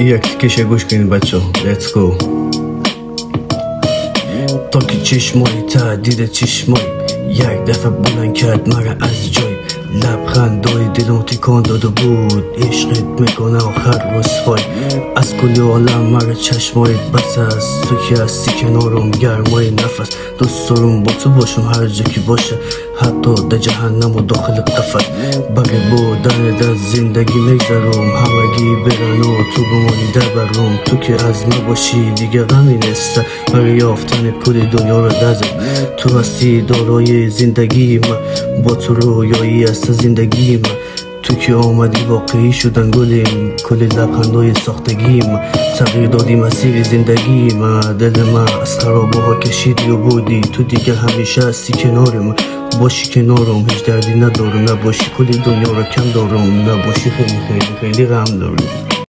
یک کشه گوش کنید بچه ها. Let's go. تا که چشمایی تعدید چشمایی یک دفعه بلند کرد مرا از جای، لبخندای دلم تکان داده بود، عشقت میکنه آخر رسوای. از کل عالم مرا چشمای بس است، تو که هستی کنارم گرمای نفس. دوست دارم با تو باشم هر جا که باشه، حتی در جهنم و داخل قفس. بگه بودن در زندگی میگذرم، همگی برن و تو بمانی در برم. تو که از ما باشی دیگه غمی نیسته، برای یافتن کل دنیا رو دزم. تو هستی دارای زندگی من، با تو رویایی است زندگی من. تو که آمدی واقعی شدن گلیم، کل لبخندهای ساختگی من. تغییر دادی مسیر زندگی من، دل من از خرابه ها کشیدی و بودی. تو دیگه همیشه هستی کنار من، باشی کنارم هیچ دردی ندارم. نباشی کل دنیا رو کم دارم، نباشی خیلی خیلی خیلی غم دارم.